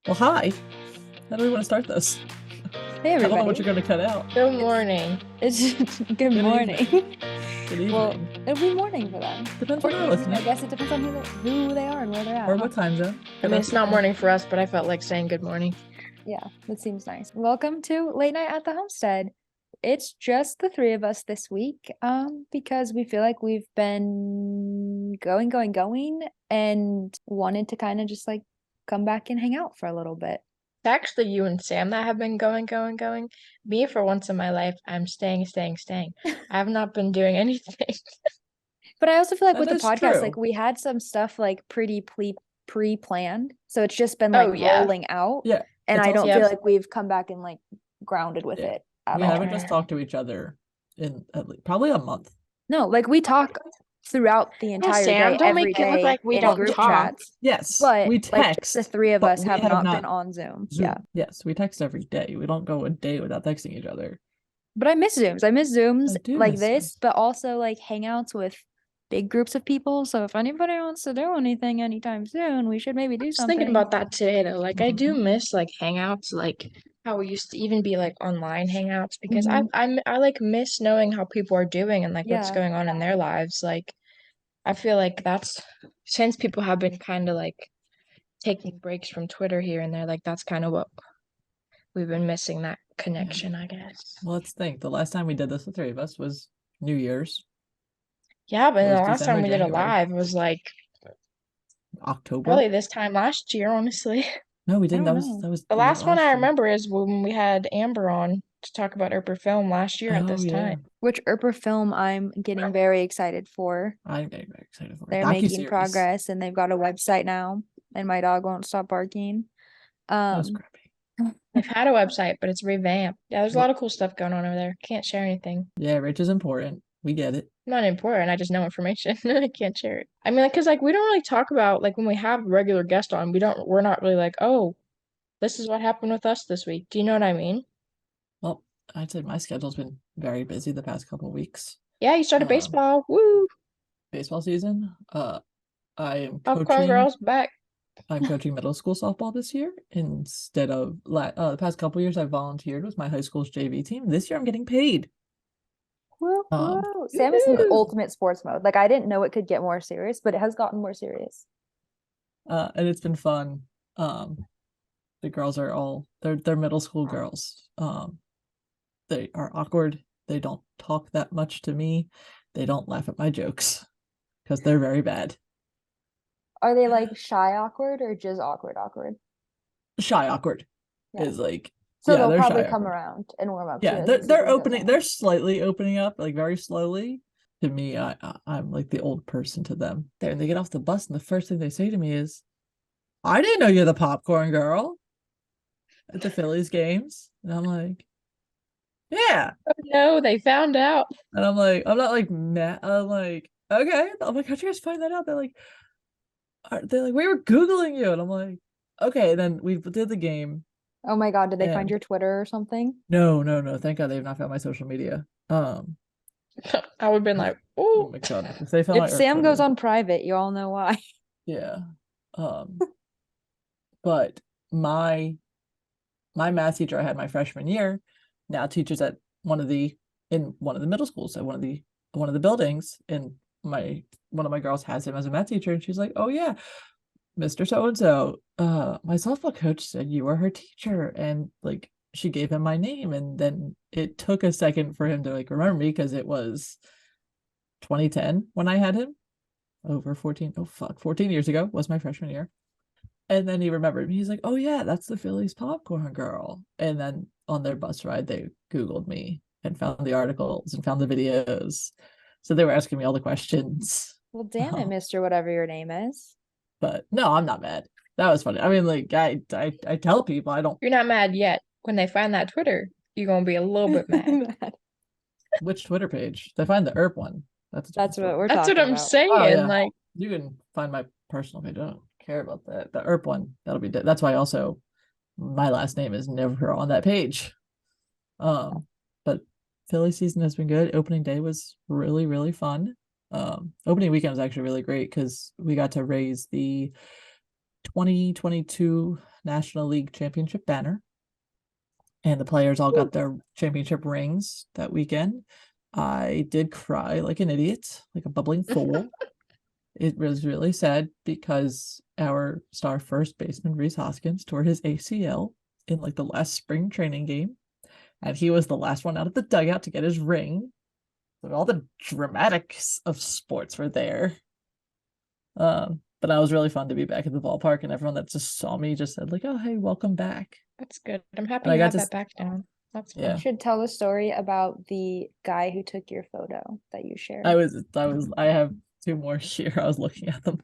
Well, hi. How do we want to start this? Hey I don't know what everybody. you're going to cut out. Good morning. It's good Good morning. evening. Good Well, evening. it'll be morning for them. Depends Or on who they're evening. I listening. guess it depends on who they are and where they're at. Or huh? what time zone. I mean, it's not morning for us, but I felt like saying good morning. Yeah, that seems nice. Welcome to Late Night at the Homestead. It's just the three of us this week, because we feel like we've been going, and wanted to kind of just like come back and hang out for a little bit. It's actually you and Sam that have been going. Me, for once in my life, I'm staying. I have not been doing anything. But I also feel like That with the is podcast, true. like we had some stuff like pretty pre-planned. So it's just been Oh, like yeah. rolling out. Yeah. And it's I don't also- feel Yep. like we've come back and like grounded with Yeah. it at We all. haven't just talked to each other in at least, probably a month. No, like we talk throughout the entire Sam, day, don't every make it look day like we in don't group talk. chats. Yes, But we like text. the three of but us we have have not not been on Zoom. Zoom. Yeah. Yes, we text every day. We don't go a day without texting each other. But I miss Zooms. I miss Zooms I do like miss this, Zooms. but also like hangouts with big groups of people. So if anybody wants to do anything anytime soon, we should maybe do Just thinking something. about that today, though. Like, I do Mhm. miss like hangouts, like how we used to even be like online hangouts, because Mhm. I like miss knowing how people are doing and like what's Yeah. going on in their lives. Like, I feel like that's since people have been kind of like taking breaks from Twitter here and there, like that's kind of what we've been missing, that connection, I guess. Well, let's think. The last time we did this, the three of us, was New Year's. Yeah, but It the was last time December, we did a January, live was like October. probably this time last year, honestly. No, we I didn't. don't That was know. that was The late last one last I year. remember is when we had Amber on to talk about Earper film last year at Oh this yeah, time. Which Earper film I'm getting very excited for. I'm getting very excited for it. They're making Docuseries. progress and they've got a website now, and my dog won't stop barking. That was Um, crappy. They've had a website, but it's revamped. Yeah, there's a Well, lot of cool stuff going on over there. Can't share anything. yeah, Rich is important. We get it. Not important. I just know information. I can't share it. I mean, like, cause like we don't really talk about like when we have a regular guest on, we're not really like, oh, this is what happened with us this week. Do you know what I mean? Well, I'd say my schedule's been very busy the past couple weeks. Yeah, you started baseball. Woo! Baseball season. I am Popcorn coaching. girls back. I'm coaching middle school softball this year instead of the past couple years. I volunteered with my high school's JV team. This year, I'm getting paid. woo, Um, woo. Sam is in the Woo! ultimate sports mode. Like I didn't know it could get more serious, but it has gotten more serious. and it's been fun. The girls are all they're middle school girls. They are awkward. They don't talk that much to me. They don't laugh at my jokes because they're very bad. Are they like shy awkward or just awkward? Shy awkward Yeah. is like So yeah, they'll they're probably shy come awkward. around and warm up to Yeah, you as they're the they're season goes opening. on. They're slightly opening up, like very slowly. To me, I'm like the old person to them. There, and they get off the bus, and the first thing they say to me is, "I didn't know you're the popcorn girl at the Phillies games." And I'm like, "Yeah," Oh no, they found out. and I'm like, I'm not like mad. I'm like, okay. I'm like, how'd you guys find that out? They're like, we were Googling you, and I'm like, okay. And then we did the game. Oh my God, did they find And your Twitter or something? no, no, no. Thank God they've not found my social media. I would have been like, Oh oh, my God, if they found my If Earp Sam goes Twitter, on private, you all know why. yeah. But my math teacher I had my freshman year now teaches at one of the middle schools at one of the buildings, and one of my girls has him as a math teacher, and she's like, oh yeah, Mr. So-and-so, my softball coach said you were her teacher, and like she gave him my name, and then it took a second for him to like remember me because it was 2010 when I had him over 14 years ago was my freshman year. And then he remembered me. He's like, oh yeah, that's the Phillies popcorn girl. And then on their bus ride, they Googled me and found the articles and found the videos. So they were asking me all the questions. Well, damn it, Mr. Whatever your name is. But no, I'm not mad. That was funny. I mean, like I tell people I don't. you're not mad yet. When they find that Twitter, you're gonna be a little bit mad. Which Twitter page? They find the Earp one. That's a That's different what story. we're That's talking what I'm about. saying. Oh yeah, Like, you can find my personal page. I don't care about that. The Earp one, that'll be. That's why also my last name is never on that page. But Philly season has been good. Opening day was really, really fun. Opening weekend was actually really great because we got to raise the 2022 National League championship banner. And the players all got their championship rings that weekend. I did cry like an idiot, like a bubbling fool. It was really sad because our star first baseman, Reese Hoskins, tore his ACL in like the last spring training game. And he was the last one out of the dugout to get his ring. So all the dramatics of sports were there. But it was really fun to be back at the ballpark, and everyone that just saw me just said like, "Oh, hey, welcome back." That's good. I'm happy And I you got have to that back down. That's Yeah. fun. Should tell the story about the guy who took your photo that you shared. I have two more here. I was looking at them.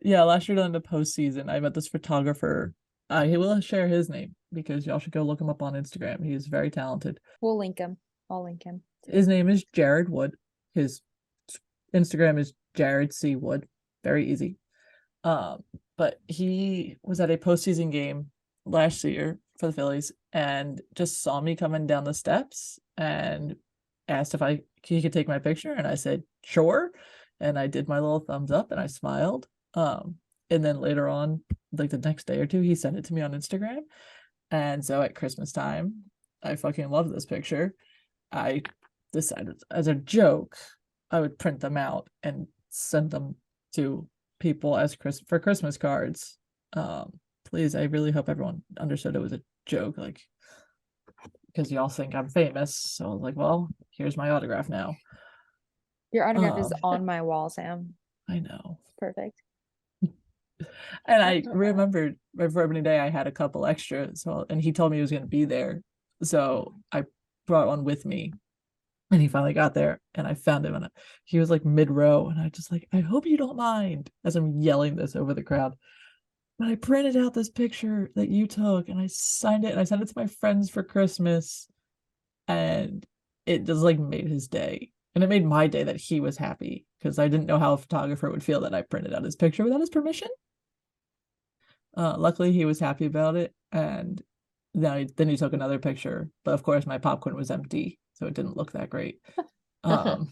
Yeah, last year during the postseason, I met this photographer. He will share his name because y'all should go look him up on Instagram. He is very talented. We'll link him. I'll link him. His name is Jared Wood. His Instagram is Jared C. Wood. Very easy. But he was at a postseason game last year for the Phillies and just saw me coming down the steps and asked if he could take my picture, and I said sure, and I did my little thumbs up and I smiled. And then later on, like the next day or two, he sent it to me on Instagram, and so at Christmas time, I fucking love this picture. I decided as a joke I would print them out and send them to people as for Christmas cards. Please, I really hope everyone understood it was a joke, like, because y'all think I'm famous. So I was like, well, here's my autograph now. Your autograph is on my wall, Sam. I know. Perfect. And I remembered for opening day I had a couple extra, and he told me he was going to be there, so I brought one with me. And he finally got there, and I found him, and he was like mid-row, and I just like, I hope you don't mind, as I'm yelling this over the crowd. But I printed out this picture that you took, and I signed it, and I sent it to my friends for Christmas, and it just like made his day. And it made my day that he was happy, because I didn't know how a photographer would feel that I printed out his picture without his permission. Luckily, he was happy about it, and then he took another picture, but of course my popcorn was empty, so it didn't look that great. But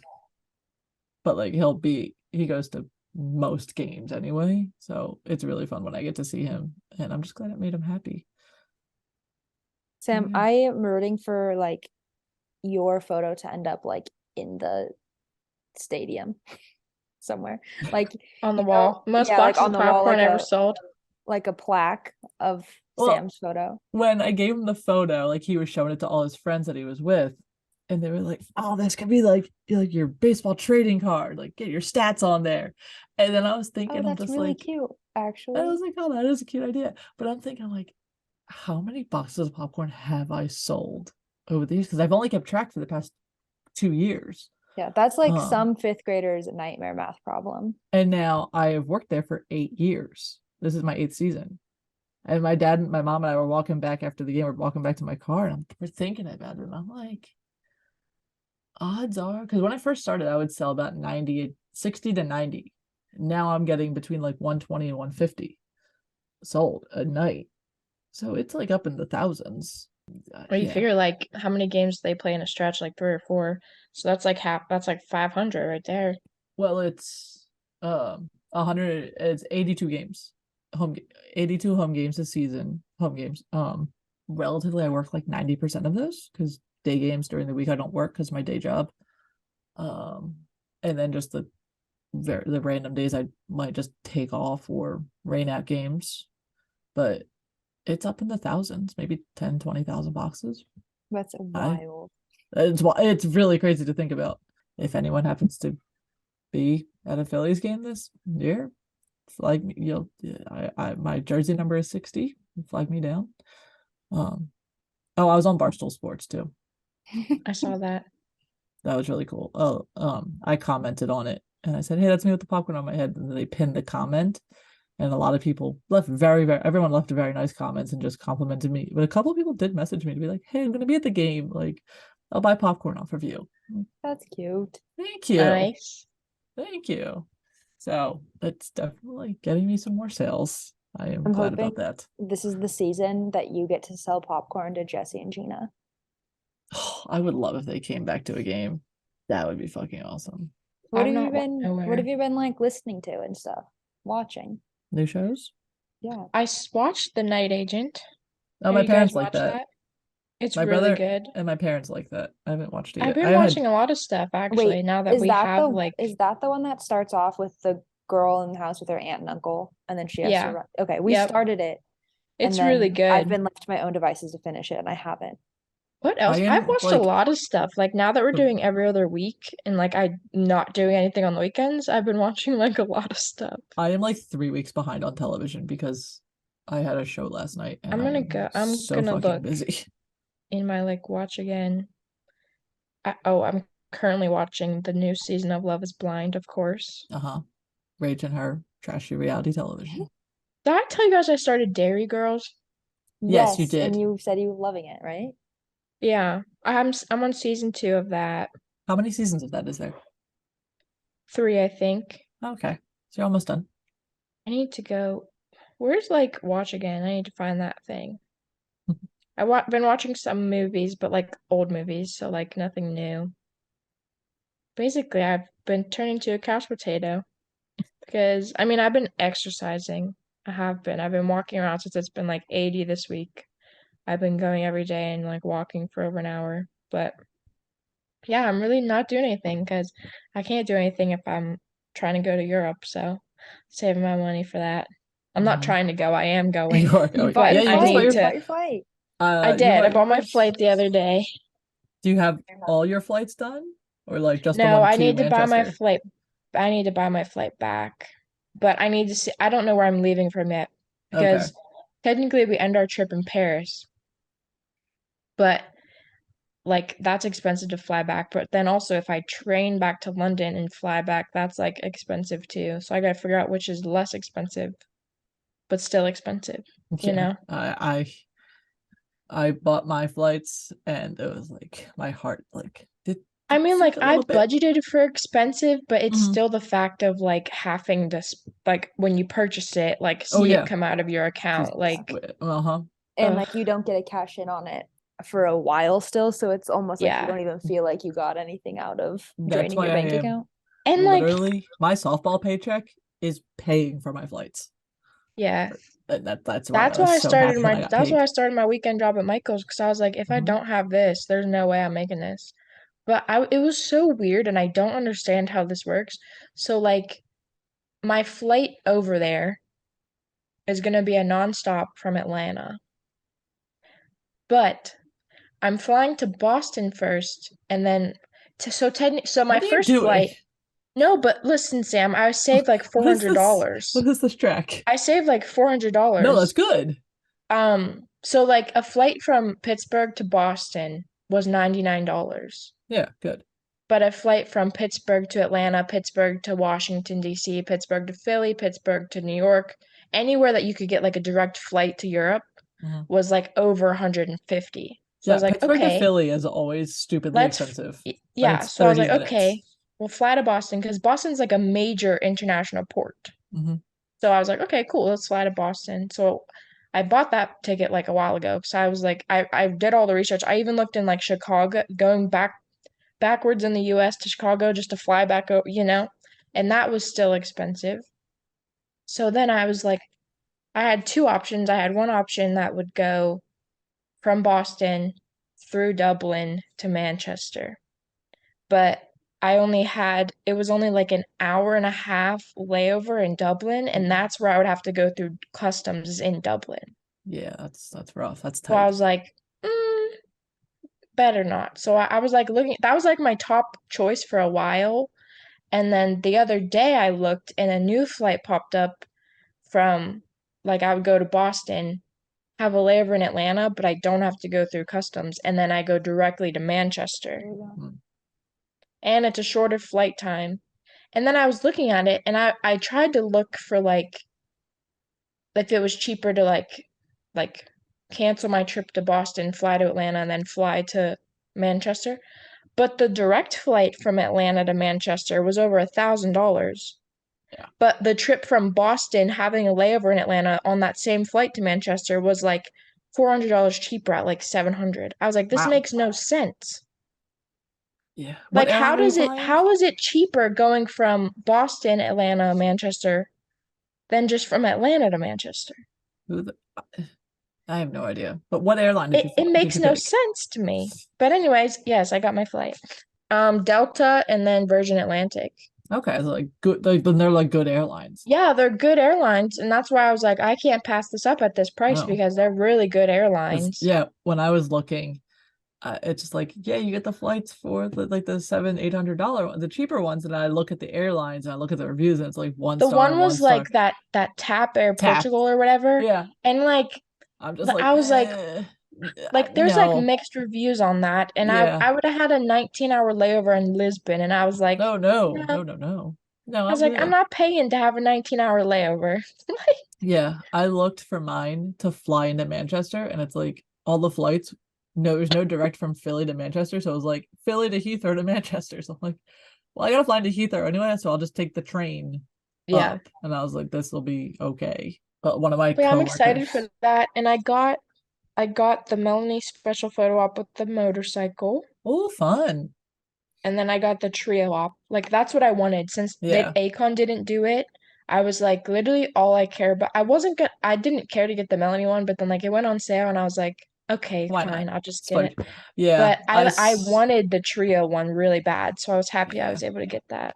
like he goes to most games anyway, so it's really fun when I get to see him, and I'm just glad it made him happy. Sam, I am rooting for like your photo to end up like in the stadium somewhere, like on the wall. Most yeah, boxes like on of the wall, popcorn like ever sold. like a plaque of Sam's photo. When I gave him the photo, like he was showing it to all his friends that he was with, and they were like, "Oh, this could be like your baseball trading card. Like, get your stats on there." And then I was thinking, that's really cute, actually. I was like, "Oh, that is a cute idea." But I'm thinking, like, how many boxes of popcorn have I sold over these? Because I've only kept track for the past 2 years. Yeah, that's like some fifth graders' nightmare math problem. And now I have worked there for 8 years. This is my 8th season. And my dad and my mom and I were walking back after the game. We're walking back to my car, and we're thinking about it. And I'm like, odds are, because when I first started, I would sell about 60 to 90. Now I'm getting between like 120 and 150 sold a night. So it's like up in the thousands. Well, you figure like how many games they play in a stretch, like 3 or 4. So that's like that's like 500 right there. Well, it's 100. It's 82 games. 82 home games this season. Home games. Relatively, I work like 90% of those because day games during the week I don't work because my day job. And then just the random days I might just take off or rain out games, but it's up in the thousands, maybe 10-20,000 boxes. That's wild. It's really crazy to think about. If anyone happens to be at a Phillies game this year, flag me. My jersey number is 60. Flag me down. I was on Barstool Sports too. I saw that. That was really cool. I commented on it and I said, "Hey, that's me with the popcorn on my head." And they pinned the comment, and a lot of people left everyone left very nice comments and just complimented me. But a couple of people did message me to be like, "Hey, I'm gonna be at the game. Like, I'll buy popcorn off of you." That's cute. Thank you. Nice. Thank you. So it's definitely getting me some more sales. I'm glad about that. This is the season that you get to sell popcorn to Jesse and Gina. I would love if they came back to a game. That would be fucking awesome. What have you been like listening to and stuff? Watching? New shows? Yeah. watched The Night Agent. Oh, Have my you guys parents like watched that. It's My really brother good. and my parents like that. I haven't watched it I've yet. been watching a lot of stuff actually Wait, now that is we that have is that the one that starts off with the girl in the house with her aunt and uncle, and then she has to Yeah. run? Okay, we Yep. started it, and It's really then I've good. been left to my own devices to finish it, and I haven't. What I else? I've am watched a like lot of stuff. Like now that we're the- doing every other week and like I'm not doing anything on the weekends, I've been watching like a lot of stuff. I am like 3 weeks behind on television because I had a show last night and I am I'm so gonna fucking look busy. in my like watch again. I'm currently watching the new season of Love is Blind, of course. Uh-huh. Rage and her trashy reality television. Did I tell you guys I started Dairy Girls? Yes, you Yes, and did. you said you were loving it, right? Yeah, I'm on season 2 of that. How many seasons of that is there? 3, I think. Okay. So you're almost done. I need to go. Where's like watch again? I need to find that thing. I've been watching some movies, but like old movies, so like nothing new. Basically, I've been turning to a couch potato because I mean, I've been exercising. I have been. I've been walking around since it's been like 80 this week. I've been going every day and like walking for over an hour. But yeah, I'm really not doing anything because I can't do anything if I'm trying to go to Europe. So saving my money for that. I'm not Mhm. trying to go. I am going, You are going. but Yeah, you I just bought need your You bought to. your flight. I you did. I bought my flight the other day. Do you have all your flights done? Or like just the No, one I to need to buy my Manchester? flight. I need to buy my flight back. But I need to see. I don't know where I'm leaving from yet Okay. because technically we end our trip in Paris, but like that's expensive to fly back. But then also if I train back to London and fly back, that's like expensive too. So I gotta figure out which is less expensive, but still expensive, you Yeah. know? I bought my flights and it was like my heart like I did mean, sink like a I little bit. budgeted for expensive, but it's Mhm. still the fact of like having to like when you purchase it, like Oh see it yeah. come out of your Just account. Like, uh-huh. And ugh, like you don't get a cash in on it for a while still, so it's almost like you yeah. don't even feel like you got anything out of That's draining why your I bank am account. And like, literally my softball paycheck is paying for my flights. yeah. And that's why I was so happy that I got That's why paid. I started my weekend job at Michael's because I was like, if I Mhm. don't have this, there's no way I'm making this. But it was so weird and I don't understand how this works. So like my flight over there is gonna be a nonstop from Atlanta. But I'm flying to Boston first and then so What my are you first doing? flight. No, but listen, Sam, I saved like What is this? $400. What is this track? I saved like No, that's $400. good. So like a flight from Pittsburgh to Boston was $99. Yeah, good. But a flight from Pittsburgh to Atlanta, Pittsburgh to Washington, D.C., Pittsburgh to Philly, Pittsburgh to New York, anywhere that you could get like a direct flight to Europe Mhm. was like over 150. So I Yeah, was like, Pittsburgh to okay, Philly is always stupidly expensive. Like yeah. it's So I was 30 like, minutes. okay, we'll fly to Boston because Boston's like a major international port. Hmm. So I was like, okay, cool, let's fly to Boston. So I bought that ticket like a while ago. So I was like, I did all the research. I even looked in like Chicago, going backwards in the US to Chicago just to fly back over, and that was still expensive. So then I was like, I had two options. I had one option that would go from Boston through Dublin to Manchester, but it was only like an hour and a half layover in Dublin, and that's where I would have to go through customs in Dublin. Yeah, that's rough. That's So I tight. was like, better not. So I was like looking, that was like my top choice for a while. And then the other day I looked and a new flight popped up from like I would go to Boston, have a layover in Atlanta, but I don't have to go through customs. And then I go directly to Manchester. There you go. Mm. And it's a shorter flight time. And then I was looking at it and I tried to look for like if it was cheaper to like cancel my trip to Boston, fly to Atlanta, and then fly to Manchester. But the direct flight from Atlanta to Manchester was over $1,000. Yeah. But the trip from Boston, having a layover in Atlanta on that same flight to Manchester was like $400 cheaper at like 700. I was like, this Wow. makes no sense. Yeah. What Like, airline are you flying? how is it cheaper going from Boston, Atlanta, Manchester than just from Atlanta to Manchester? Who the- I have no idea. But what airline did you It did makes you no pick? sense to me. But anyways, yes, I got my flight. Delta and then Virgin Atlantic. Okay, so like good. Then they're like good airlines. Yeah, they're good airlines, and that's why I was like, I can't pass this up at this price No. because they're really good airlines. Yeah, when I was looking, it's just like, yeah, you get the flights for like the $700-800 the cheaper ones, and I look at the airlines and I look at the reviews, and it's like one The star, one one was star. like that TAP Air TAP. Portugal or whatever. Yeah, And like I'm just like, I was like there's like no. mixed reviews on that, and Yeah. I would have had a 19-hour layover in Lisbon, and I was like, No, I was I'm like, I'm good. not paying to have a 19-hour layover. Yeah, I looked for mine to fly into Manchester, and it's like all the flights. No, there's no direct from Philly to Manchester, so it was like Philly to Heathrow to Manchester. So I'm like, well, I gotta fly into Heathrow anyway, so I'll just take the train Yeah. up. And I was like, this will be okay. But one of my But yeah, I'm coworkers, excited for that, and I got the Melanie special photo op with the motorcycle. oh, fun. And then I got the trio op. Like that's what I wanted since Yeah. Akon didn't do it. I was like literally all I care about. I didn't care to get the Melanie one, but then like it went on sale and I was like, okay, Why fine, not? I'll just It's get fun. it. Yeah, But I wanted the trio one really bad, so I was happy I yeah, was able to get that.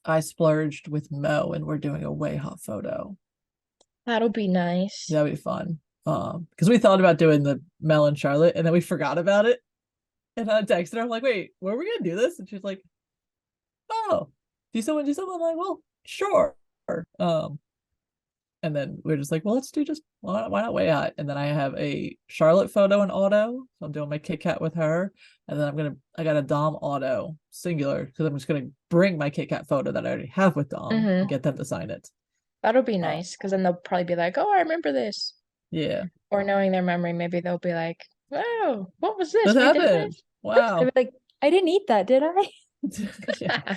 I splurged with Mo, and we're doing a way hot photo. That'll be nice. That'd be fun. Because we thought about doing the Mel and Charlotte, and then we forgot about it. And I texted her, I'm like, wait, were we gonna do this? And she's like, oh, do someone do something? I'm like, well, sure. Um, and then we're just like, well, let's do just why not way hot? And then I have a Charlotte photo in auto. So I'm doing my Kit Kat with her. And then I got a Dom auto singular because I'm just gonna bring my Kit Kat photo that I already have with Dom and get them to sign it. That'll be nice because then they'll probably be like, oh, I remember this. Yeah. Or knowing their memory, maybe they'll be like, oh, what was this? What We did happened? this? Wow. I'd be like, I didn't eat that, did I? Yeah.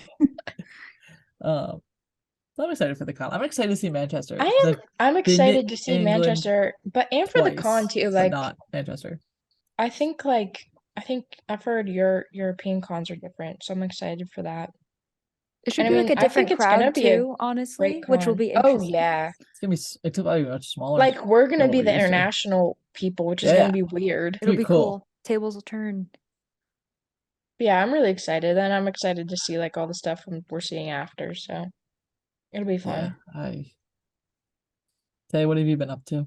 So I'm excited for the con. I'm excited to see Manchester. I'm been to excited to see England Manchester, and for the con twice, too. but Like not Manchester. I think I've heard European cons are different, so I'm excited for that. It should And be I like mean, a I think different it's gonna crowd be a too, honestly, great which will con. be Oh interesting. yeah, It's gonna be much smaller. like we're gonna than be what the we're used to. international people, which is Yeah. gonna be weird. It'll be be cool. cool. Tables will turn. But yeah, I'm really excited, and I'm excited to see like all the stuff we're seeing after. So it'll be Yeah. fun. Tay, what have you been up to?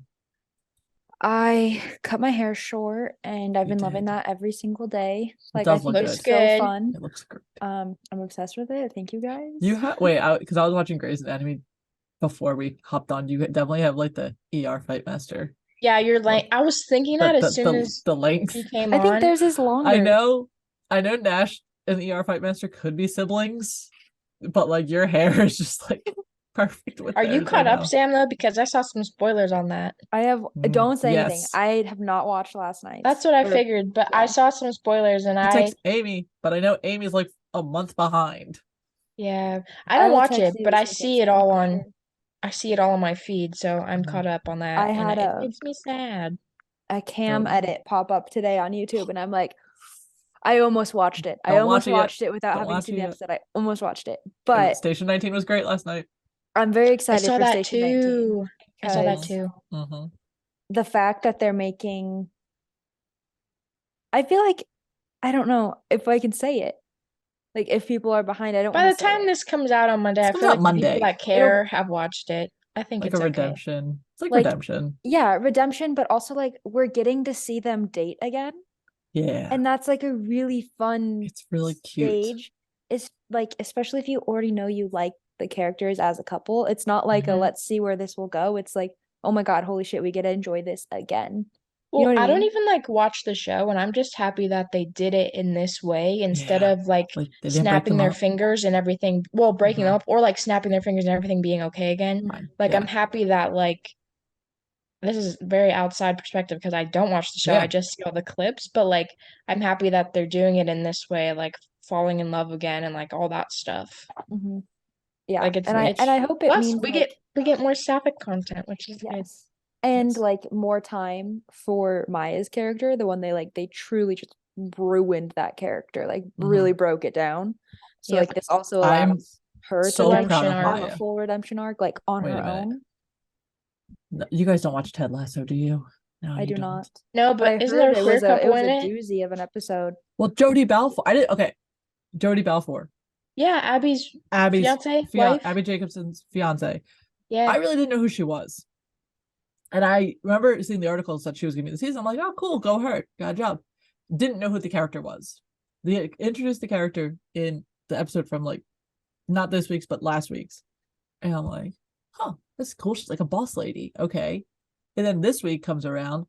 I cut my hair short and I've You been loving did. that every single day. It Like I does look think Looks it's good. so good. fun. It looks great. I'm obsessed with it. Thank you guys. You have because I was watching Grey's Anatomy before we hopped on. You definitely have like the ER fight master. Yeah, you're like I was thinking that as soon as the length. he came I think on. theirs is longer. I know Nash and the ER fight master could be siblings, but like your hair is just like perfect with Are you theirs caught right up, now. Sam, though? Because I saw some spoilers on that. I have don't say anything. Yes. I have not watched last night. That's what I figured, but I saw some spoilers and I text Amy, but I know Amy's like a month behind. yeah, I don't will watch text it, you but as I soon as see it done, all for on sure. I see it all on my feed, so I'm Mhm. caught up on that, I and had it a makes me sad. cam Oh. edit pop up today on YouTube, and I'm like, I almost watched it. I Don't almost watch it yet. watched it without Don't having watch seen it the yet. episode. I almost watched it, but Station 19 was great last night. I'm very I excited saw for that Station 19 too. I saw that because too. Mhm. the fact that they're making, I feel like, I don't know if I can say it. Like if people are behind, I don't By want the to say time it. this comes out on Monday, This I comes feel out like the people Monday. that care have watched it. I think Like it's a okay. redemption. It's like Like- redemption. Yeah, redemption, but also like we're getting to see them date again. Yeah. And that's like a really fun It's really cute. stage. It's like, especially if you already know you like the characters as a couple. It's not like a Mhm. let's see where this will go. It's like, oh my God, holy shit, we get to enjoy this again. Well, You know what I I don't mean? even like watch the show, and I'm just happy that they did it in this way instead Yeah. of like Like they didn't break snapping them their up. fingers and everything. Well, breaking Mhm. them up, or like snapping their fingers and everything being okay again. Fine. Like Yeah. I'm happy that like this is very outside perspective because I don't watch the show. Yeah. I just see all the clips, but like I'm happy that they're doing it in this way, like falling in love again and like all that stuff. Mhm. Yeah. Like it's and I hope it plus means we get more sapphic content, which is good. yes. And Yes. like more time for Maya's character, the one they truly just ruined that character, like really broke it down. So Yep. like this also I'm allows her so to like proud of Redemption have arc. a Maya. full redemption arc like on Wait a her minute. own. You guys don't watch Ted Lasso, do you? No, I you do don't. not. No, But I but isn't there heard a it queer was a couple in it? doozy of an episode. Well, Jodie Balfour. Jodie Balfour, Yeah, Abby's Abby's wife. Abby Jacobson's fiance. Yeah. I really didn't know who she was. And I remember seeing the articles that she was giving me the season. I'm like, oh, cool, go her. Got a job. Didn't know who the character was. They introduced the character in the episode from like, not this week's, but last week's. And I'm like, huh, that's cool. She's like a boss lady. Okay. And then this week comes around.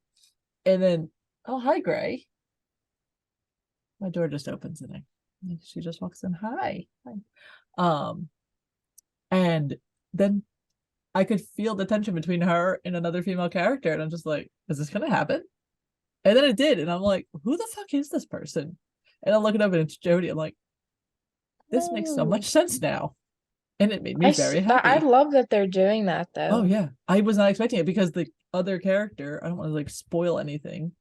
And then, oh, hi, Gray. My door just opens and she just walks in. Hi. And then I could feel the tension between her and another female character, and I'm just like, is this gonna happen? And then it did, and I'm like, who the fuck is this person? And I'm looking up and it's Jodie. I'm like, this makes so much sense now, and it made me very happy. I love that they're doing that though. Oh yeah, I was not expecting it because the other character, I don't want to like spoil anything,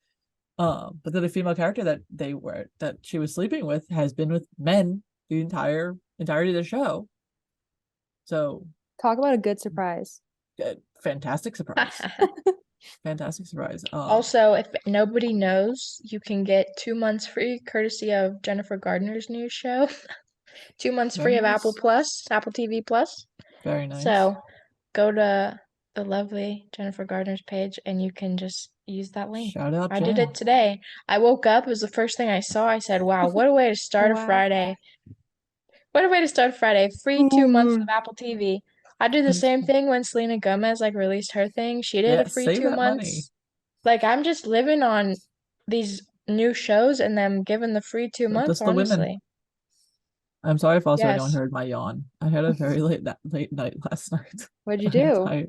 but then the female character that she was sleeping with has been with men the entirety of the show. So Talk about a good surprise. fantastic surprise. Fantastic surprise. Also, if nobody knows, you can get 2 months free courtesy of Jennifer Gardner's new show. 2 months free of Apple TV Plus. Very nice. So go to the lovely Jennifer Gardner's page and you can just use that link. Shout out, I did it today. I woke up, it was the first thing I saw. I said, wow, what a way to start a Friday. What a way to start Friday. Free 2 months of Apple TV. I did the same thing when Selena Gomez like released her thing. She did a free 2 months. Money. Like I'm just living on these new shows and them giving the free 2 months, honestly. Women. I'm sorry if also anyone heard my yawn. I had a very late night last night. What'd you do?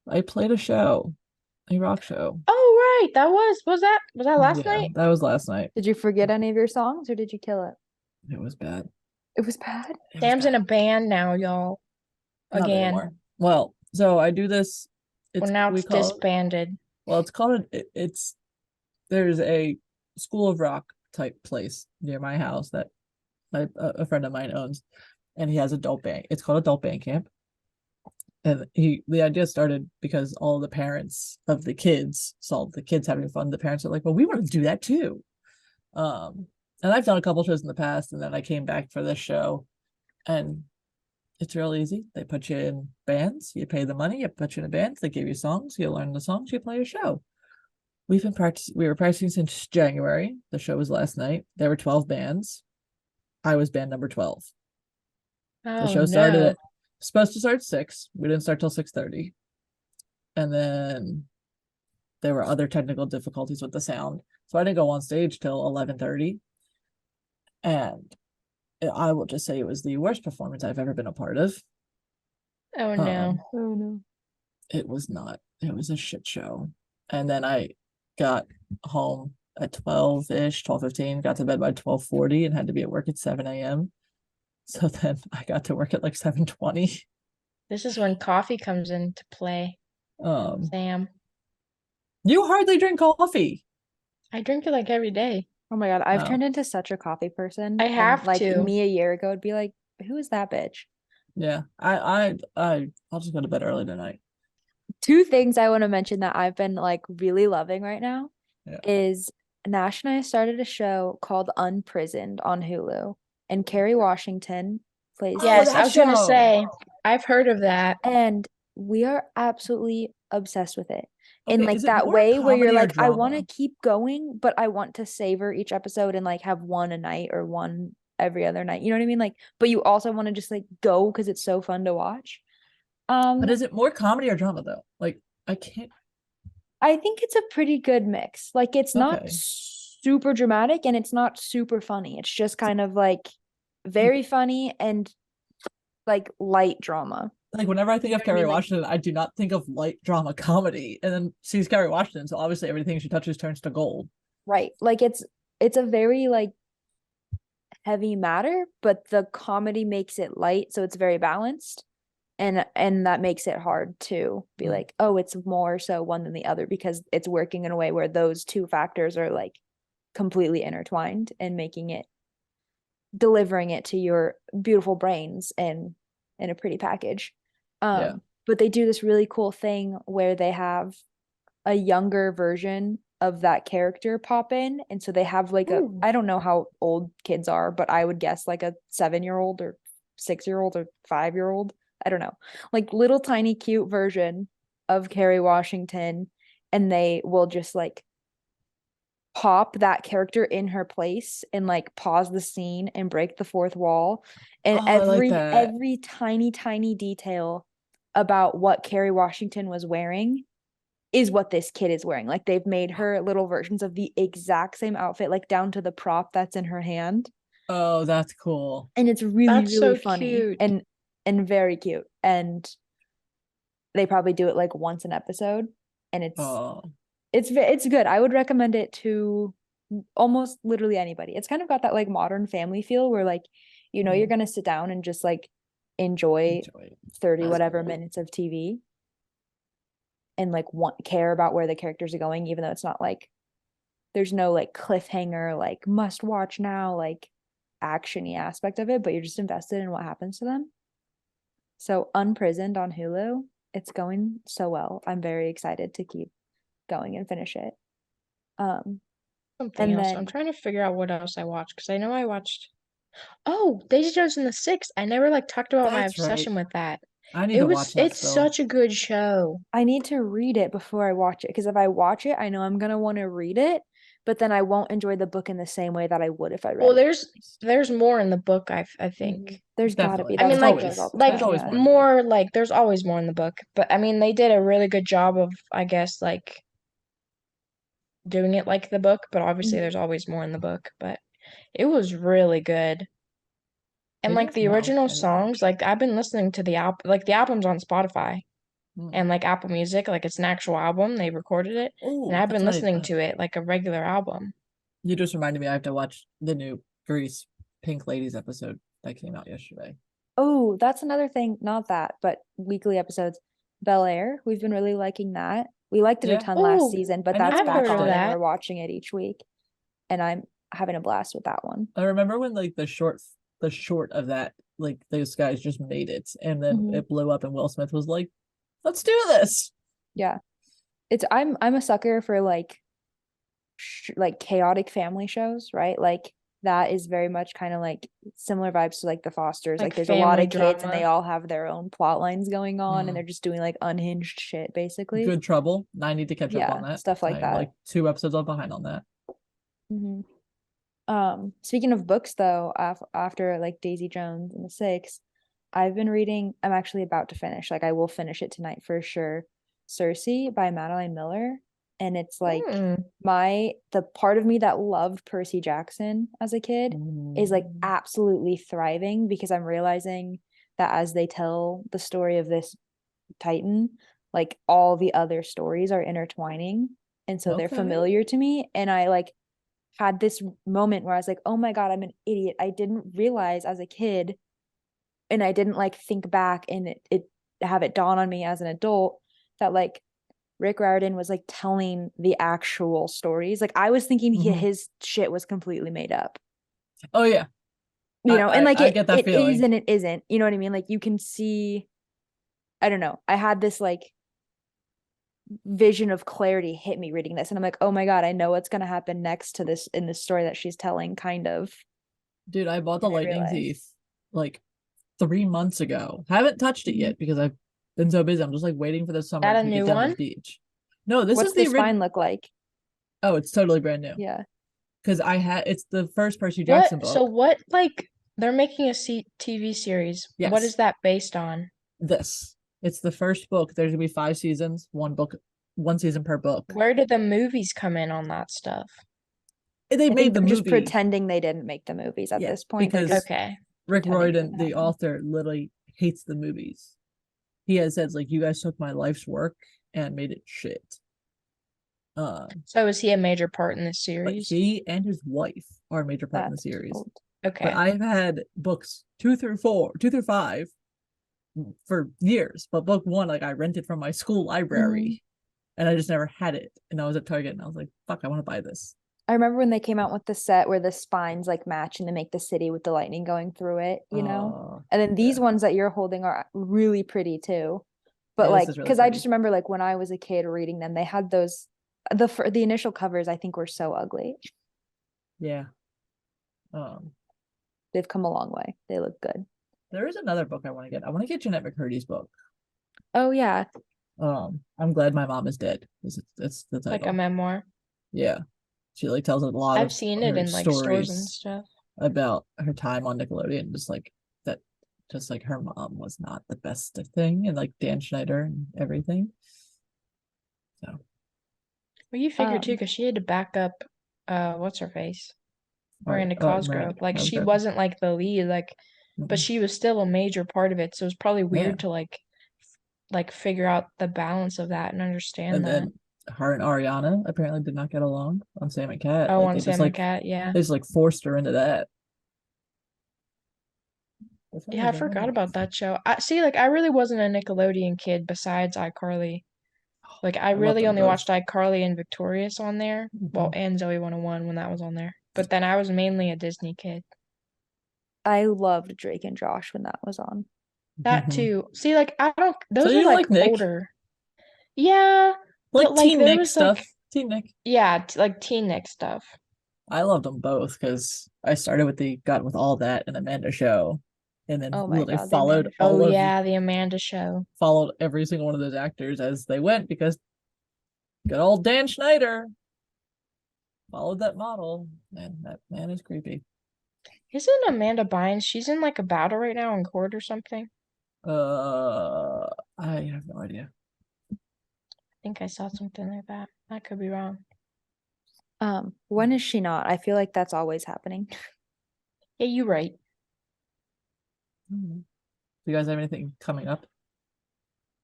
I played a rock show. Oh right, was that last night? That was last night. Did you forget any of your songs or did you kill it? It was bad. It was bad? Sam's in a band now, y'all. Again. Well, so I do this. Now it's disbanded. Well, it's called there's a School of Rock type place near my house that a friend of mine owns, and he has adult band. It's called Adult Band Camp. And the idea started because all the parents of the kids saw the kids having fun. The parents are like, well, we want to do that too. And I've done a couple shows in the past, and then I came back for this show, and it's real easy. They put you in bands, you pay the money, you put you in a band, they give you songs, you learn the songs, you play a show. We were practicing since January. The show was last night. There were 12 bands. I was band number 12. The show started supposed to start 6. We didn't start till 6:30. And then there were other technical difficulties with the sound. So I didn't go on stage till 11:30. And I will just say it was the worst performance I've ever been a part of. Oh no. Oh no. It was not. It was a shit show. And then I got home at 12-ish, 12:15, got to bed by 12:40 and had to be at work at 7 a.m. So then I got to work at like 7:20. This is when coffee comes into play. Sam. You hardly drink coffee. I drink it like every day. Oh my God, I've turned into such a coffee person. I have like to. Me a year ago would be like, who is that bitch? Yeah, I'll just go to bed early tonight. 2 things I want to mention that I've been like really loving right now is Nash and I started a show called Unprisoned on Hulu, and Kerry Washington plays. Yes, I was gonna say I've heard of that, and we are absolutely obsessed with it. In like that way where you're like, I want to keep going, but I want to savor each episode and like have one a night or one every other night. You know what I mean? Like, but you also want to just like go because it's so fun to watch. But is it more comedy or drama though? Like I think it's a pretty good mix. Like it's not super dramatic and it's not super funny. It's just kind of like very funny and like light drama. Like whenever I think of Kerry Washington, I do not think of light drama comedy. And then she's Kerry Washington, so obviously everything she touches turns to gold. Right. Like it's a very like heavy matter, but the comedy makes it light, so it's very balanced. And that makes it hard to be like, oh, it's more so one than the other because it's working in a way where those 2 factors are like completely intertwined and delivering it to your beautiful brains in a pretty package. But they do this really cool thing where they have a younger version of that character pop in. And so they have like Ooh. I don't know how old kids are, but I would guess like a 7-year-old or 6-year-old or 5-year-old. I don't know. Like little tiny cute version of Kerry Washington. And they will just like pop that character in her place and like pause the scene and break the fourth wall. And Oh, I like that. every tiny detail about what Kerry Washington was wearing is what this kid is wearing. Like they've made her little versions of the exact same outfit, like down to the prop that's in her hand. Oh, that's cool. And it's really, That's really so funny cute. and very cute. And they probably do it like once an episode. And Oh, it's good. I would recommend it to almost literally anybody. It's kind of got that like Modern Family feel where like, you're gonna sit down and just like enjoy enjoy it. 30 That's whatever cool. minutes of TV and like care about where the characters are going, even though it's not like there's no like cliffhanger, like must watch now, like actiony aspect of it, but you're just invested in what happens to them. So Unprisoned on Hulu, it's going so well. I'm very excited to keep going and finish it. Something And else. then I'm trying to figure out what else I watched because I know I watched. Oh, Daisy Jones and the Six. I never like talked about my That's right. obsession with that. I need to watch that It's still. such a good show. I need to read it before I watch it because if I watch it, I know I'm gonna want to read it, but then I won't enjoy the book in the same way that I would if I read Well, it. there's more in the book. I think. There's gotta Definitely. be. I mean, That's like- what it goes all the like there's time, always yeah. more in the book. More like there's always more in the book, but I mean they did a really good job of I guess like doing it like the book, but obviously Mhm. there's always more in the book, but it was really good. And Maybe like it's the not original anything. songs, like I've been listening to the album's on Spotify Hmm. and like Apple Music, like it's an actual album, they recorded it, Oh, and I've been that's listening nice. to it like a regular album. You just reminded me I have to watch the new Grease Pink Ladies episode that came out yesterday. Oh, that's another thing. Not that, but weekly episodes. Bel Air, we've been really liking that. We liked it a Yeah. ton last Ooh, season, but I that's never back heard of on and that. we're watching it each week. And I'm having a blast with that one. I remember when like the short of that, like those guys just made it and then Mhm. it blew up and Will Smith was like, let's do this. Yeah. I'm a sucker for like like chaotic family shows, right? Like that is very much kind of like similar vibes to like the Fosters. Like Like there's a lot family of kids and drama. they all have their own plot lines going on Mm. and they're just doing like unhinged shit basically. Good Trouble. I need to catch up on Yeah, that. stuff like I'm that. like 2 episodes behind on that. Mhm. Speaking of books though, after like Daisy Jones and the Six, I've been reading, I'm actually about to finish, like I will finish it tonight for sure. Circe by Madeline Miller. And it's like Hmm. the part of me that loved Percy Jackson as a kid is like Mm. absolutely thriving because I'm realizing that as they tell the story of this Titan, like all the other stories are intertwining. And so they're Okay. familiar to me. And I like had this moment where I was like, oh my God, I'm an idiot. I didn't realize as a kid, and I didn't like think back and it have it dawn on me as an adult that like Rick Riordan was like telling the actual stories. Like I was thinking Mhm. his shit was completely made up. Oh yeah. And like I get that it is feeling. and it isn't. You know what I mean? Like you can see, I don't know. I had this like vision of clarity hit me reading this and I'm like, oh my God, I know what's gonna happen next to this in this story that she's telling, kind of. Dude, I bought the And I Lightning realized. Thief like 3 months ago. Haven't touched it yet because I've been so busy. I'm just like waiting for the summer That a to new get down to one? the beach. No, this What's is the the spine look like? Oh, it's totally brand new. Yeah. Because it's the first Percy Jackson book. So what like they're making a TV series. What Yes. is that based on? It's the first book. There's gonna be 5 seasons, one season per book. Where did the movies come in on that stuff? They I made think the they're just movie. pretending they didn't make the movies at Yeah, this point. They're because just Okay. Rick pretending it Riordan, didn't the happen. author, literally hates the movies. He has said like, you guys took my life's work and made it shit. So is he a major part in this But series? he and his wife are a major part in the That's series. old. Okay. But I've had books 2 through 5 for years. But book 1, like I rented from my school library and I just never had it. And I was at Target and I was like, fuck, I want to buy this. I remember when they came out with the set where the spines like match and they make the city with the lightning going through it, you know? And then these yeah. ones that you're holding are really pretty too. But Yeah, this like, is really because I pretty. just remember like when I was a kid reading them, they had those the initial covers I think were so ugly. Yeah. Um, They've come a long way. They look good. there is another book I want to get. I want to get Jeanette McCurdy's book. Oh yeah. I'm glad my mom is dead. It's the Like a title. memoir. Yeah. She like tells a lot I've of seen it her in like stores and stories stuff. about her time on Nickelodeon, that just like her mom was not the best thing, and like Dan Schneider and everything. So Well, you figure too, Um, because she had to back up, what's her face? Miranda Cosgrove. Like she Cosgrove. wasn't like the lead, like, but she was still a major part of it. So it's probably Yeah. weird to like figure out the balance of that and understand And that. then her and Ariana apparently did not get along on Sam and Cat. Oh, Like on Sam and Cat, yeah. they just like forced her into that. Yeah, I forgot about that show. I see, like I really wasn't a Nickelodeon kid besides iCarly. Like I I love really them only both. watched iCarly and Victorious on there. Well, and Zoe 101 when that was on there. But then I was mainly a Disney kid. I loved Drake and Josh when that was on. That too. See, like I don't So those are you like like Nick? older. Yeah, Like but like Teen there Nick was stuff. like Teen Nick. yeah, like teen Nick stuff. I loved them both because I started with got with all that and Amanda Show, and then Oh my literally God, the Amanda Show. Oh yeah, the Amanda Show. followed every single one of those actors as they went, because good old Dan Schneider followed that model, and that man is creepy. Isn't Amanda Bynes? She's in like a battle right now in court or something. I have no idea. I think I saw something like that. I could be wrong. When is she not? I feel like that's always happening. Yeah, you're right. Do you guys have anything coming up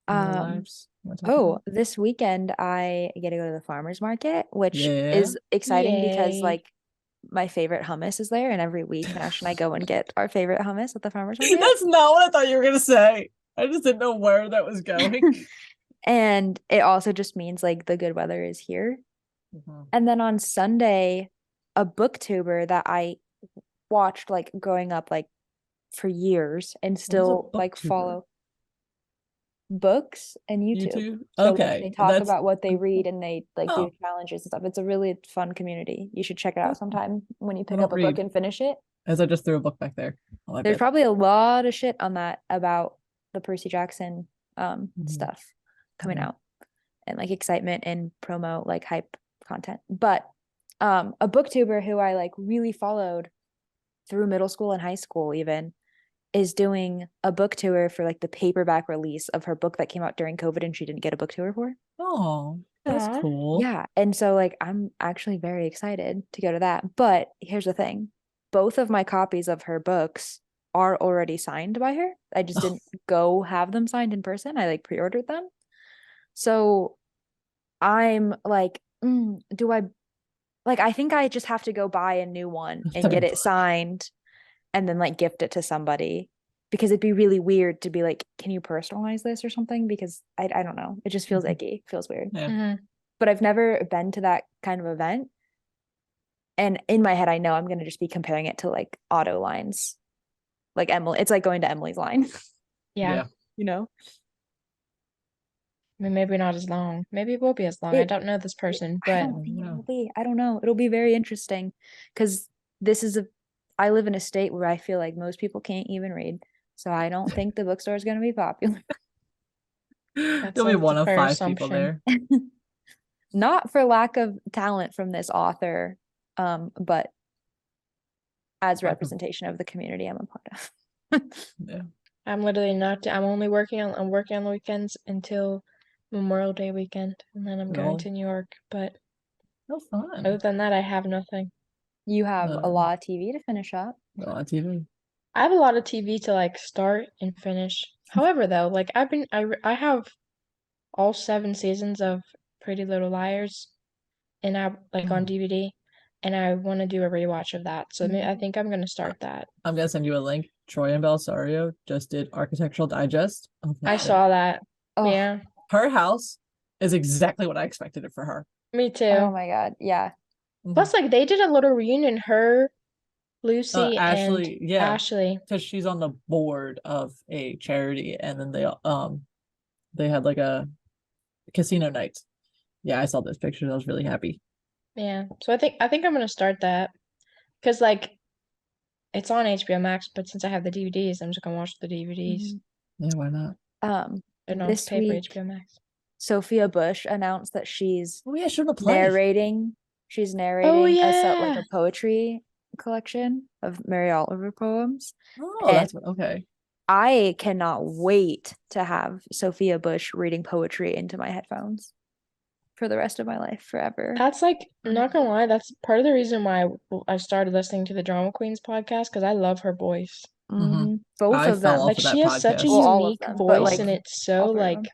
in your lives? Oh, this weekend I get to go to the farmer's market, which Yeah. is exciting because Yay. like my favorite hummus is there, and every week Nash and I go and get our favorite hummus at the farmer's market. That's not what I thought you were gonna say. I just didn't know where that was going. And it also just means like the good weather is here. And then on Sunday, a booktuber that I watched like growing up like for years and still like follow books and YouTube. So like Okay, they talk that's about what they read and they like do oh, challenges and stuff. It's a really fun community. You should check it out sometime when you I pick don't up a book read, and finish it. as I just threw a book back there. Oh, I There's bet. probably a lot of shit on that about the Percy Jackson stuff coming out, and like excitement and promo like hype content. But a booktuber who I like really followed through middle school and high school even is doing a book tour for like the paperback release of her book that came out during COVID and she didn't get a book tour for. Oh, that's Aw. cool. Yeah. And so like I'm actually very excited to go to that. But here's the thing. Both of my copies of her books are already signed by her. I just didn't go have them signed in person. I like pre-ordered them. So I'm like, do I like I think I just have to go buy a new one and get it signed and then like gift it to somebody, because it'd be really weird to be like, can you personalize this or something? Because I don't know. It just feels icky. Feels weird. Yeah. But I've never been to that kind of event. And in my head, I know I'm going to just be comparing it to like auto lines. Like Emily, it's like going to Emily's line, Yeah. you know? I mean, maybe not as long. Maybe it will be as long. I don't know this person, I but don't think it will be. I don't know. It'll be very interesting because I live in a state where I feel like most people can't even read. So I don't think the bookstore is going to be popular. There'll be one of fair 5 people there. Not for lack of talent from this author, but as representation of the community I'm a part of. Yeah. I'm literally not. I'm working on the weekends until Memorial Day weekend, and then I'm going to New York. But No fun. other than that, I have nothing. You have a lot of TV to finish up. A lot of TV. I have a lot of TV to like start and finish. However, though, like I have all 7 seasons of Pretty Little Liars, and I like on DVD, and I want to do a rewatch of that. So I think I'm gonna start that. I'm gonna send you a link. Troy and Belsario just did Architectural Digest. I saw that. Oh, Yeah, her house is exactly what I expected it for her. me too. oh my God. Yeah. Plus, like they did a little reunion. Her, Lucy, Ashley, and Ashley. because she's on the board of a charity, and then they they had like a casino night. Yeah, I saw those pictures. I was really happy. Yeah. So I think I'm gonna start that because like it's on HBO Max, but since I have the DVDs, I'm just gonna watch the DVDs. Mhm. Yeah, why not? I don't have to This pay for week, HBO Max. Sophia Bush announced that she's Oh yeah, should have played. narrating. She's Oh narrating like yeah. a poetry collection of Mary Oliver poems. Oh, And that's okay. I cannot wait to have Sophia Bush reading poetry into my headphones for the rest of my life, forever. That's like, not gonna lie, that's part of the reason why I started listening to the Drama Queens podcast because I love her voice. Both I of fell them. off Like of that she has such a podcast. Well, all of unique them, but, voice like, and it's so all three of like them.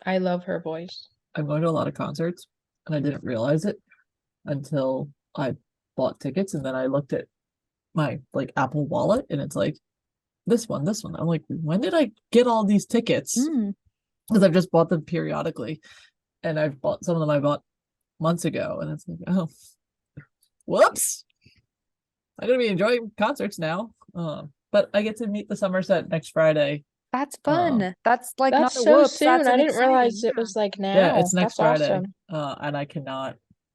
I love her voice. I'm going to a lot of concerts, and I didn't realize it until I bought tickets, and then I looked at my like Apple Wallet, and it's like this one, this one. I'm like, when did I get all these tickets? Mm. Because I've just bought them periodically, and I've bought some of them I bought months ago, and it's like, oh, whoops! I'm gonna be enjoying concerts now. But I get to meet the Somerset next Friday. That's fun. That's like That's not a so whoops. That's soon. an I didn't realize exciting. it was like Yeah, now. it's next That's Friday. awesome. And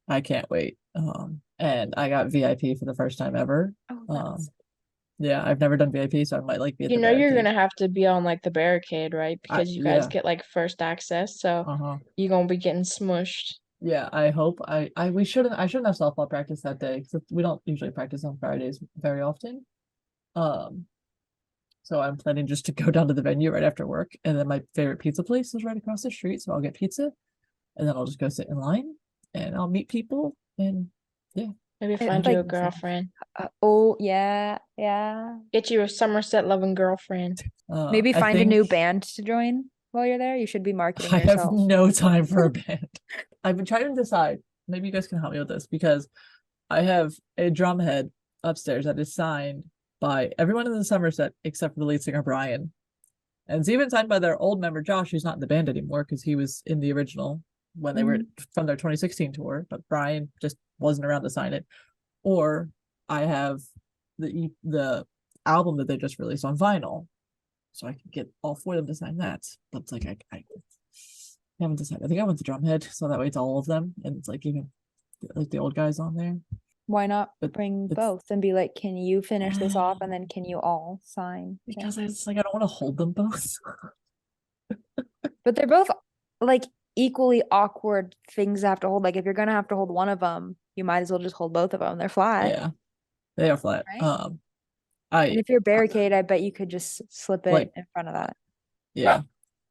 I can't wait. And I got VIP for the first time ever. Oh, that's Yeah, I've never done VIP, so I might like be at You the know you're barricade. gonna have to be on like the barricade, right? Because you guys Yeah. get like first access, so Uh-huh. you're gonna be getting smushed. Yeah, I hope I shouldn't have softball practice that day because we don't usually practice on Fridays very often. Um, so I'm planning just to go down to the venue right after work, and then my favorite pizza place is right across the street, so I'll get pizza, and then I'll just go sit in line, and I'll meet people, and yeah. Maybe It's find you a like- girlfriend. oh yeah, yeah. Get you a Somerset loving girlfriend. Maybe I find a new think band to join while you're there. You should be marketing I have yourself. no time for a band. I've been trying to decide. Maybe you guys can help me with this because I have a drum head upstairs that is signed by everyone in the Somerset except for the lead singer Brian. And it's even signed by their old member Josh, who's not in the band anymore because he was in the original when they were from their 2016 tour, but Brian just wasn't around to sign it. Or I have the album that they just released on vinyl, so I can get all four of them to sign that. But it's like I haven't decided. I think I want the drumhead, so that way it's all of them, and it's like even like the old guys on there. Why not But bring it's- both and be like, can you finish this off and then can you all sign? Because it's like I don't want to hold them both. But they're both like equally awkward things to have to hold. Like if you're gonna have to hold one of them, you might as well just hold both of them. They're flat. Yeah, they are flat. Right? And if you're barricade, I bet you could just slip it Like- in front of that. Yeah,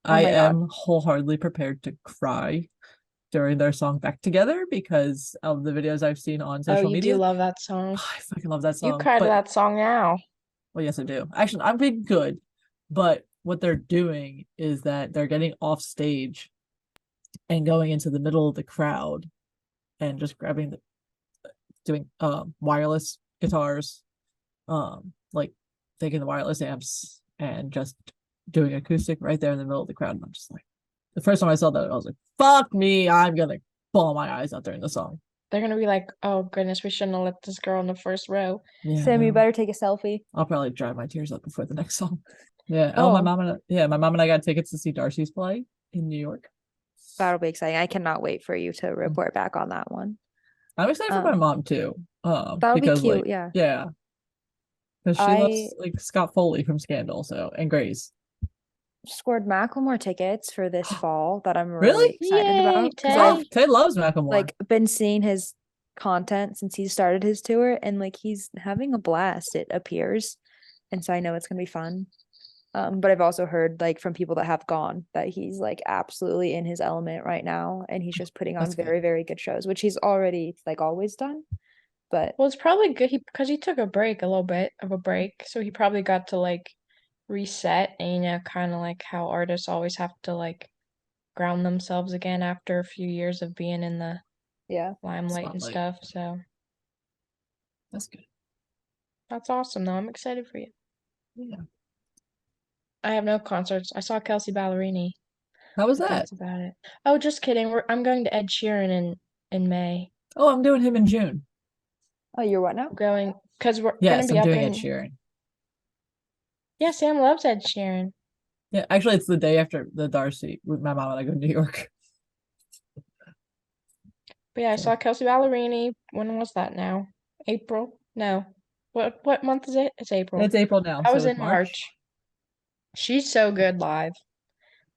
Oh I my God. am wholeheartedly prepared to cry during their song "Back Together" because of the videos I've seen on Oh, social you media. do love that song. I fucking love that You song. cry to but- that song now. Well, yes, I do. Actually, I'm being good, but what they're doing is that they're getting off stage and going into the middle of the crowd and just doing wireless guitars, like taking the wireless amps and just doing acoustic right there in the middle of the crowd. And I'm just like, the first time I saw that, I was like, "Fuck me! I'm gonna bawl my eyes out during the song." They're gonna be like, oh goodness, we shouldn't have let this girl in the first row. Yeah, Sam, you no. better take a selfie. I'll probably dry my tears up before the next song. Yeah. Oh, my mom and I got tickets to see Darcy's play in New York. That'll be exciting. I cannot wait for you to report back on that one. I'm excited for my mom too. That'll be Because cute, like, yeah. yeah. Because she loves like Scott Foley from Scandal, so and Grace. Scored Macklemore tickets for this fall that I'm Really? really excited Yay, about. 'Cause Tay. I've Tay loves Macklemore. like been seeing his content since he started his tour and like he's having a blast, it appears. And so I know it's gonna be fun. But I've also heard like from people that have gone that he's like absolutely in his element right now and he's just putting on That's good. very, very good shows, which he's already like always done. But Well, it's probably good because he took a break, a little bit of a break, so he probably got to like reset and kind of like how artists always have to like ground themselves again after a few years of being in the yeah. limelight and Spotlight. stuff. So That's good. that's awesome, though. I'm excited for you. Yeah. I have no concerts. I saw Kelsey Ballerini. How was but that? That's about it. Oh, just kidding. I'm going to Ed Sheeran in May. Oh, I'm doing him in June. Oh, you're what now? Going because we're Yes, gonna be I'm up doing in. Ed Sheeran. Yeah, Sam loves Ed Sheeran. Yeah, actually, it's the day after the Darcy with my mom and I go to New York. But yeah, I So- saw Kelsey Ballerini. When was that now? April? No. What month is it? It's April. It's April now, I so was it's in March. March. She's so good live.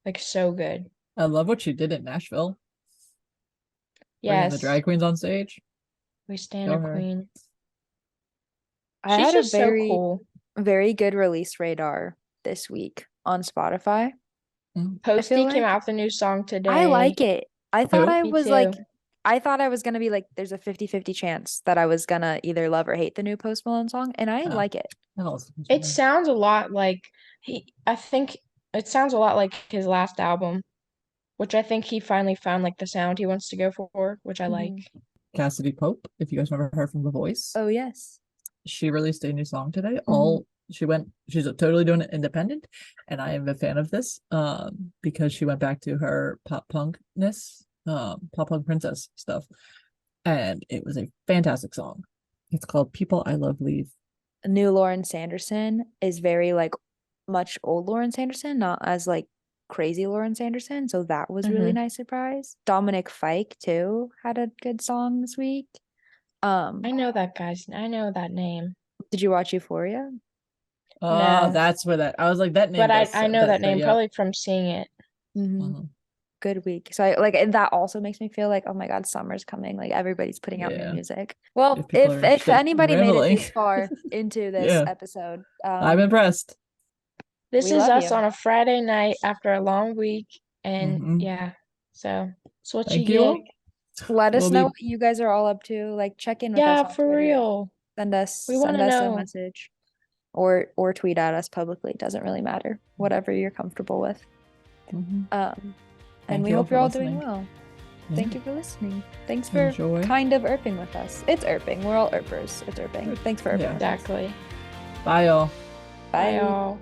Like so good. I love what she did in Nashville, bringing the Yes. drag queens on stage. We stand Go a her. queen. I She's had a just so cool. very good release radar this week on Spotify. Posty feel came like- out with a new song today. I like it. I thought Who? I Me was like, too. I thought I was gonna be like, there's a 50-50 chance that I was gonna either love or hate the new Post Malone song, and I Oh. like it. It sounds a lot like I think it sounds a lot like his last album, which I think he finally found like the sound he wants to go for, which I like. Mhm. Cassidy Pope, if you guys remember her from The Voice. Oh yes. She released a new song today. Mhm. She's totally doing it independent, and I am a fan of this because she went back to her pop punkness, pop punk princess stuff, and it was a fantastic song. It's called People I Love Leave. New Lauren Sanderson is very like much old Lauren Sanderson, not as like crazy Lauren Sanderson. So that was really Mhm. nice surprise. Dominic Fike too had a good song this week. I know that name. Did you watch Euphoria? Oh, No. that's where that I was like that name. But does I know that name yeah. probably from seeing it. Mhm. Good week. So I like, and that also makes me feel like, oh my God, summer's coming. Like everybody's putting out new Yeah. music. Well, If people are if interested in anybody made it rambling. this far into this Yeah. episode, I'm impressed. This We is love us you. on a Friday night after a long week, and Mhm. yeah, so that's what Thank you you get. all. let us We'll know be- what you guys are all up to. Like check in with us Yeah, on for Twitter. real. Send us We wanna a know. message or tweet at us publicly. It doesn't really matter. Whatever you're comfortable with. Mhm. And Thank we you all hope for you're all doing listening. well. Yeah. Thank you for listening. Thanks for Enjoy. kind of Earping with us. It's Earping. We're all Earpers. It's Earping. Thanks for Earping Yeah. with us. Exactly. Bye, y'all. Bye, y'all.